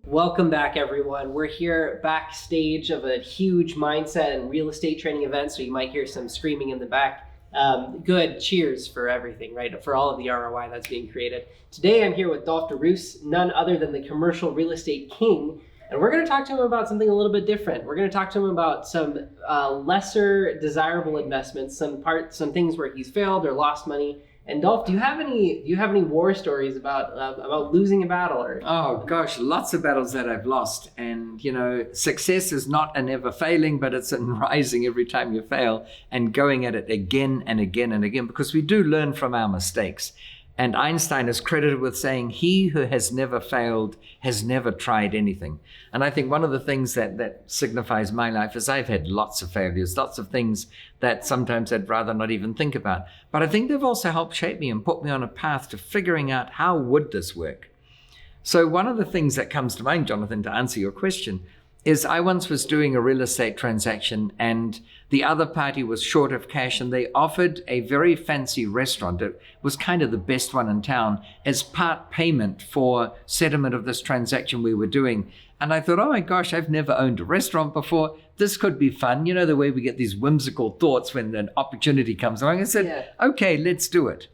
Welcome back, everyone. We're here backstage of a huge mindset and real estate training event, so you might hear some screaming in the back. Good. Cheers for everything, right? For all of the ROI that's being created. Today, I'm here with Dolf de Roos, none other than the commercial real estate king. And we're going to talk to him about something a little bit different. We're going to talk to him about some lesser desirable investments, some things where he's failed or lost money. And Dolf, do you have any war stories about losing a battle? Or Oh gosh, lots of battles that I've lost. And success is not a never failing, but it's in rising every time you fail and going at it again and again and again, because we do learn from our mistakes. And Einstein is credited with saying, "He who has never failed has never tried anything." And I think one of the things that signifies my life is I've had lots of failures, lots of things that sometimes I'd rather not even think about. But I think they've also helped shape me and put me on a path to figuring out how would this work. So one of the things that comes to mind, Jonathan, to answer your question, is I once was doing a real estate transaction and the other party was short of cash, and they offered a very fancy restaurant. It was kind of the best one in town as part payment for settlement of this transaction we were doing. And I thought, oh my gosh, I've never owned a restaurant before. This could be fun. You know, the way we get these whimsical thoughts when an opportunity comes along. I said, okay, let's do it.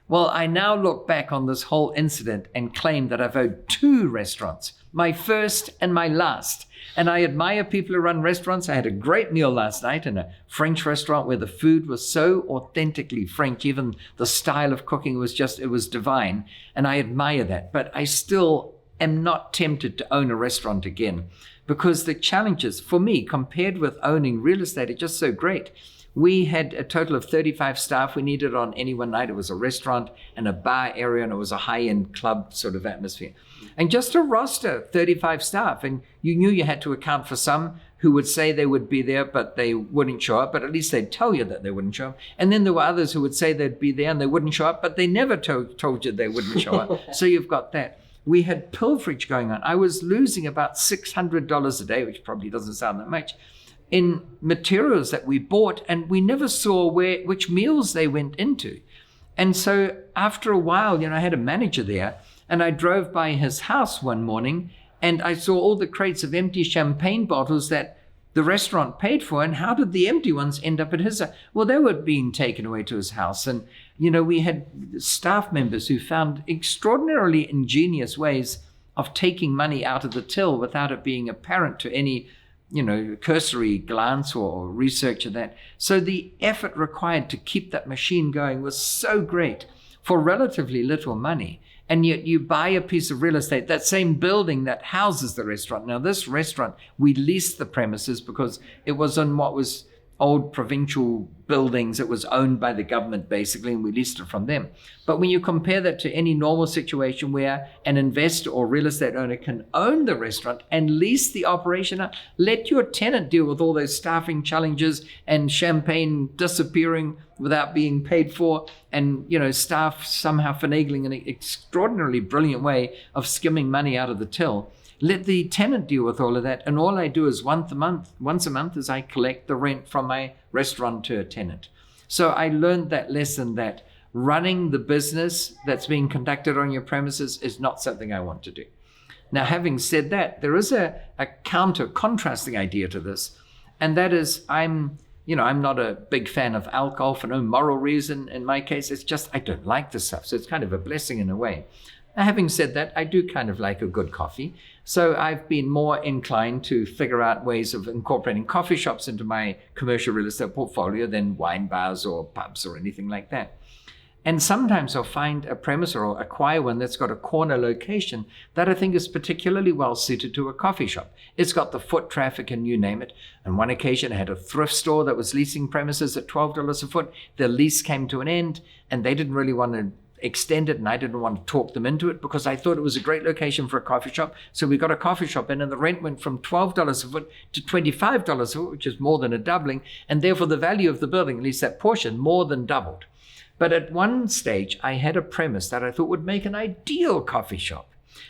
Well, I now look back on this whole incident and claim that I've owed 2 restaurants, my first and my last. And I admire people who run restaurants. I had a great meal last night in a French restaurant where the food was so authentically French. Even the style of cooking was it was divine. And I admire that. But I still am not tempted to own a restaurant again, because the challenges for me compared with owning real estate are just so great. We had a total of 35 staff we needed on any one night. It was a restaurant and a bar area, and it was a high-end club sort of atmosphere. And just to roster 35 staff, and you knew you had to account for some who would say they would be there, but they wouldn't show up, but at least they'd tell you that they wouldn't show up. And then there were others who would say they'd be there and they wouldn't show up, but they never told you they wouldn't show up. So you've got that. We had pilferage going on. I was losing about $600 a day, which probably doesn't sound that much, in materials that we bought, and we never saw which meals they went into. And so after a while, I had a manager there, and I drove by his house one morning, and I saw all the crates of empty champagne bottles that the restaurant paid for. And how did the empty ones end up at his house? Well, they were being taken away to his house. And, we had staff members who found extraordinarily ingenious ways of taking money out of the till without it being apparent to any cursory glance or research of that. So the effort required to keep that machine going was so great for relatively little money. And yet you buy a piece of real estate, that same building that houses the restaurant. Now, this restaurant, we leased the premises because it was on what was old provincial buildings. It was owned by the government, basically, and we leased it from them. But when you compare that to any normal situation where an investor or real estate owner can own the restaurant and lease the operation out, let your tenant deal with all those staffing challenges and champagne disappearing without being paid for, and staff somehow finagling an extraordinarily brilliant way of skimming money out of the till. Let the tenant deal with all of that. And all I do is once a month is I collect the rent from my restaurateur tenant. So I learned that lesson, that running the business that's being conducted on your premises is not something I want to do. Now, having said that, there is a contrasting idea to this. And that is, I'm not a big fan of alcohol for no moral reason. In my case, it's just, I don't like this stuff. So it's kind of a blessing in a way. Now, having said that, I do kind of like a good coffee. So I've been more inclined to figure out ways of incorporating coffee shops into my commercial real estate portfolio than wine bars or pubs or anything like that. And sometimes I'll find a premise or acquire one that's got a corner location that I think is particularly well suited to a coffee shop. It's got the foot traffic and you name it. On one occasion, I had a thrift store that was leasing premises at $12 a foot. The lease came to an end and they didn't really want to extend it, and I didn't want to talk them into it because I thought it was a great location for a coffee shop. So we got a coffee shop in, and the rent went from $12 a foot to $25 a foot, which is more than a doubling. And therefore the value of the building, at least that portion, more than doubled. But at one stage, I had a premise that I thought would make an ideal coffee shop.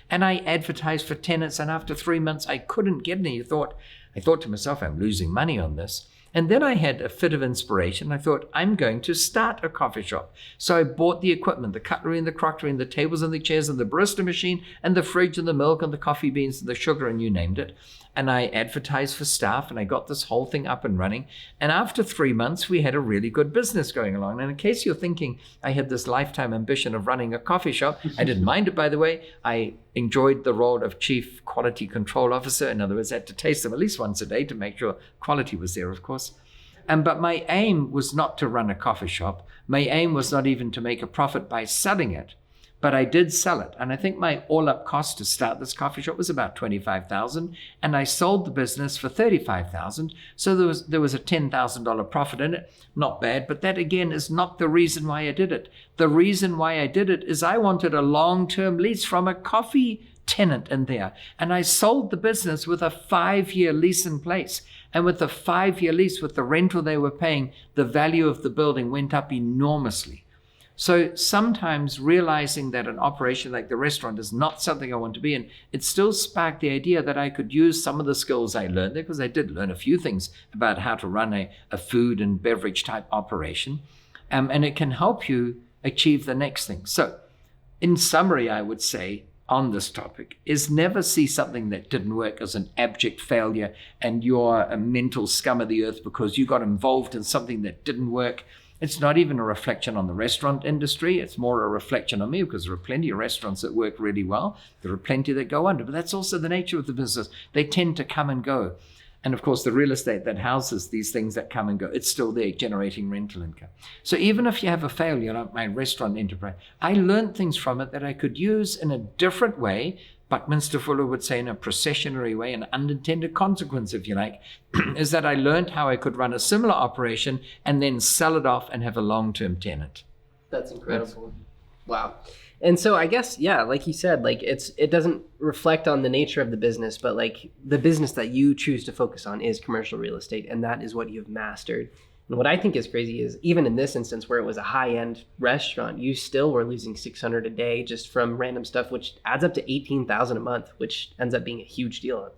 And I advertised for tenants, and after 3 months, I couldn't get any. I thought to myself, I'm losing money on this. And then I had a fit of inspiration. I thought, I'm going to start a coffee shop. So I bought the equipment, the cutlery and the crockery and the tables and the chairs and the barista machine and the fridge and the milk and the coffee beans and the sugar, and you named it. And I advertised for staff, and I got this whole thing up and running. And after 3 months, we had a really good business going along. And in case you're thinking I had this lifetime ambition of running a coffee shop, I didn't mind it, by the way. I enjoyed the role of Chief Quality Control Officer. In other words, I had to taste them at least once a day to make sure quality was there, of course. But my aim was not to run a coffee shop. My aim was not even to make a profit by selling it. But I did sell it. And I think my all-up cost to start this coffee shop was about $25,000. And I sold the business for $35,000. So there was a $10,000 profit in it. Not bad. But that, again, is not the reason why I did it. The reason why I did it is I wanted a long-term lease from a coffee tenant in there. And I sold the business with a 5-year lease in place. And with the 5-year lease, with the rental they were paying, the value of the building went up enormously. So sometimes realizing that an operation like the restaurant is not something I want to be in, it still sparked the idea that I could use some of the skills I learned there, because I did learn a few things about how to run a food and beverage type operation. And it can help you achieve the next thing. So in summary, I would say on this topic is never see something that didn't work as an abject failure and you're a mental scum of the earth because you got involved in something that didn't work. It's not even a reflection on the restaurant industry. It's more a reflection on me, because there are plenty of restaurants that work really well. There are plenty that go under, but that's also the nature of the business. They tend to come and go. And of course, the real estate that houses these things that come and go, it's still there generating rental income. So even if you have a failure like my restaurant enterprise, I learned things from it that I could use in a different way. Buckminster Fuller would say in a processionary way, an unintended consequence, if you like, is that I learned how I could run a similar operation and then sell it off and have a long-term tenant. That's incredible. Wow. And so I guess, yeah, like you said, like it doesn't reflect on the nature of the business, but like the business that you choose to focus on is commercial real estate, and that is what you've mastered. And what I think is crazy is even in this instance where it was a high-end restaurant, you still were losing $600 a day just from random stuff, which adds up to $18,000 a month, which ends up being a huge deal.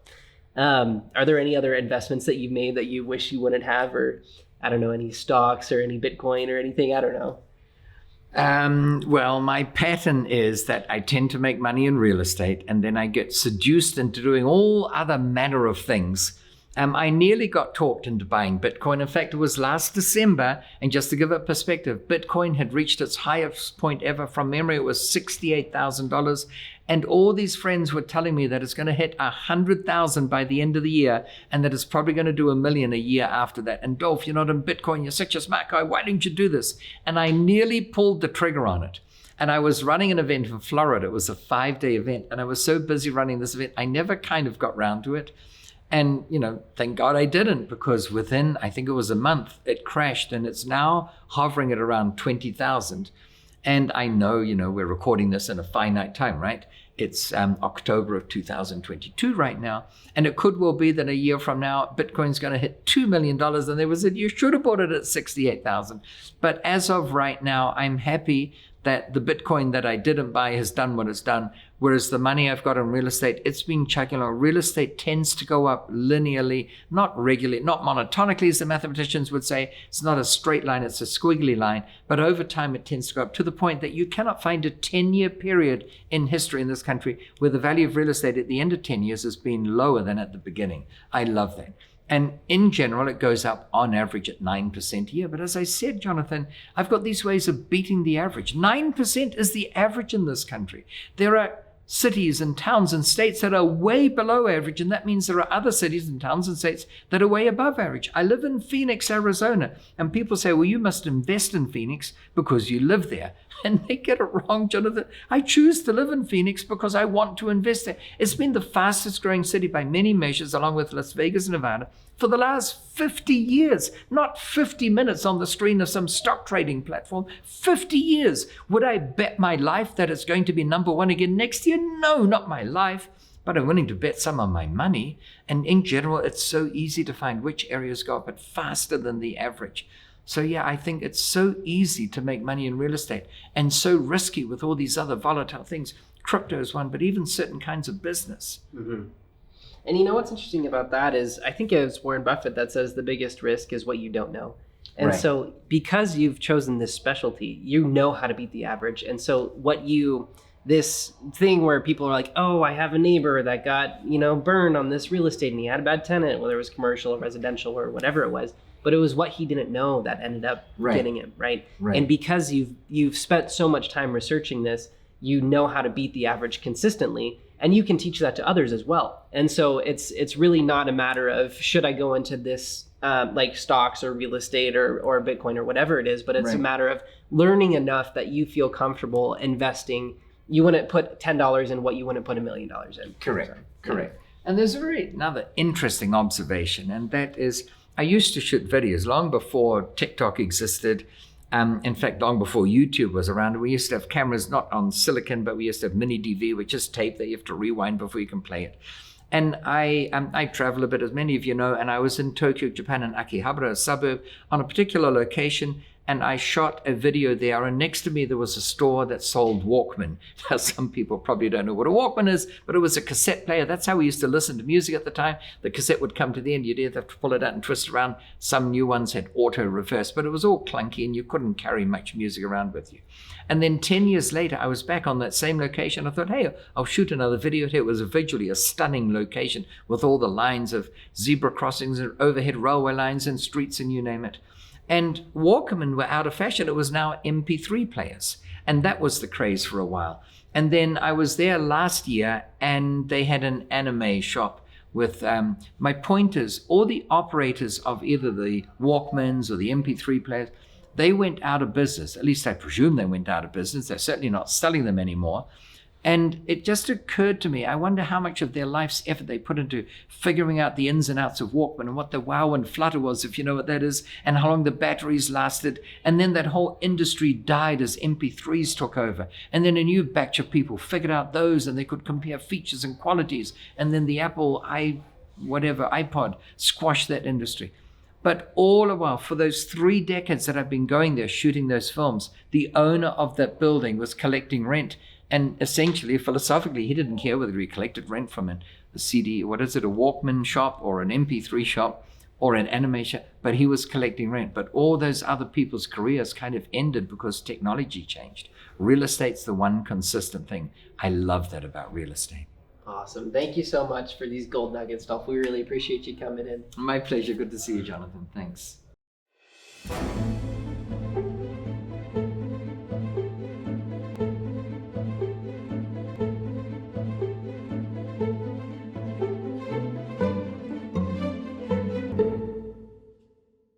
Are there any other investments that you've made that you wish you wouldn't have, or I don't know, any stocks or any Bitcoin or anything? I don't know. Well, my pattern is that I tend to make money in real estate and then I get seduced into doing all other manner of things. I nearly got talked into buying Bitcoin. In fact, it was last December, and just to give it perspective, Bitcoin had reached its highest point ever. From memory, it was $68,000. And all these friends were telling me that it's going to hit 100,000 by the end of the year, and that it's probably going to do 1 million a year after that. And Dolf, you're not in Bitcoin, you're such a smart guy, why didn't you do this? And I nearly pulled the trigger on it. And I was running an event in Florida. It was a 5-day event, and I was so busy running this event, I never kind of got round to it. And, thank God I didn't, because within, I think it was a month, it crashed, and it's now hovering at around 20,000. And I know, we're recording this in a finite time, right? It's October of 2022 right now. And it could well be that a year from now, Bitcoin's going to hit $2 million. And they said, you should have bought it at 68,000. But as of right now, I'm happy that the Bitcoin that I didn't buy has done what it's done. Whereas the money I've got in real estate, it's been chugging along. Real estate tends to go up linearly, not regularly, not monotonically, as the mathematicians would say. It's not a straight line, it's a squiggly line. But over time, it tends to go up to the point that you cannot find a 10-year period in history in this country where the value of real estate at the end of 10 years has been lower than at the beginning. I love that. And in general, it goes up on average at 9% a year. But as I said, Jonathan, I've got these ways of beating the average. 9% is the average in this country. There are cities and towns and states that are way below average, and that means there are other cities and towns and states that are way above average. I live in Phoenix, Arizona, and people say, well, you must invest in Phoenix because you live there. And they get it wrong, Jonathan. I choose to live in Phoenix because I want to invest there. It's been the fastest growing city by many measures, along with Las Vegas, Nevada, for the last 50 years, not 50 minutes on the screen of some stock trading platform, 50 years. Would I bet my life that it's going to be number one again next year? No, not my life, but I'm willing to bet some of my money. And in general, it's so easy to find which areas go up faster than the average. So yeah, I think it's so easy to make money in real estate and so risky with all these other volatile things. Crypto is one, but even certain kinds of business. Mm-hmm. And you know what's interesting about that is I think it was Warren Buffett that says the biggest risk is what you don't know. And Right. so because you've chosen this specialty, you know how to beat the average. And so this thing where people are like, oh, I have a neighbor that got, burned on this real estate and he had a bad tenant, whether it was commercial or residential or whatever it was. But it was what he didn't know that ended up Right. getting him, right? Right. And because you've spent so much time researching this, you know how to beat the average consistently, and you can teach that to others as well. And so it's really not a matter of should I go into this like stocks or real estate or Bitcoin or whatever it is, but it's a Right. matter of learning enough that you feel comfortable investing. You wouldn't put $10 in what you wouldn't put $1 million in. Correct. So, Correct. And there's another interesting observation, and that is I used to shoot videos long before TikTok existed. In fact, long before YouTube was around. We used to have cameras not on silicon, but we used to have mini DV, which is tape that you have to rewind before you can play it. And I travel a bit, as many of you know, and I was in Tokyo, Japan, in Akihabara, a suburb, on a particular location, and I shot a video there. And next to me, there was a store that sold Walkman. Now, some people probably don't know what a Walkman is, but it was a cassette player. That's how we used to listen to music at the time. The cassette would come to the end. You'd either have to pull it out and twist around. Some new ones had auto reverse, but it was all clunky, and you couldn't carry much music around with you. And then 10 years later, I was back on that same location. I thought, hey, I'll shoot another video here. It was visually a stunning location with all the lines of zebra crossings and overhead railway lines and streets and you name it. And Walkman were out of fashion. It was now MP3 players. And that was the craze for a while. And then I was there last year and they had an anime shop with, my point is, all the operators of either the Walkmans or the MP3 players, they went out of business. At least I presume they went out of business. They're certainly not selling them anymore. And it just occurred to me, I wonder how much of their life's effort they put into figuring out the ins and outs of Walkman and what the wow and flutter was, if you know what that is, and how long the batteries lasted. And then that whole industry died as MP3s took over. And then a new batch of people figured out those and they could compare features and qualities. And then the Apple iPod squashed that industry. But all the while, for those 3 decades that I've been going there shooting those films, the owner of that building was collecting rent. And essentially, philosophically, he didn't care whether he collected rent from a CD, a Walkman shop or an MP3 shop or an anime shop, but he was collecting rent. But all those other people's careers kind of ended because technology changed. Real estate's the one consistent thing. I love that about real estate. Awesome. Thank you so much for these gold nuggets, Dolf. We really appreciate you coming in. My pleasure. Good to see you, Jonathan. Thanks.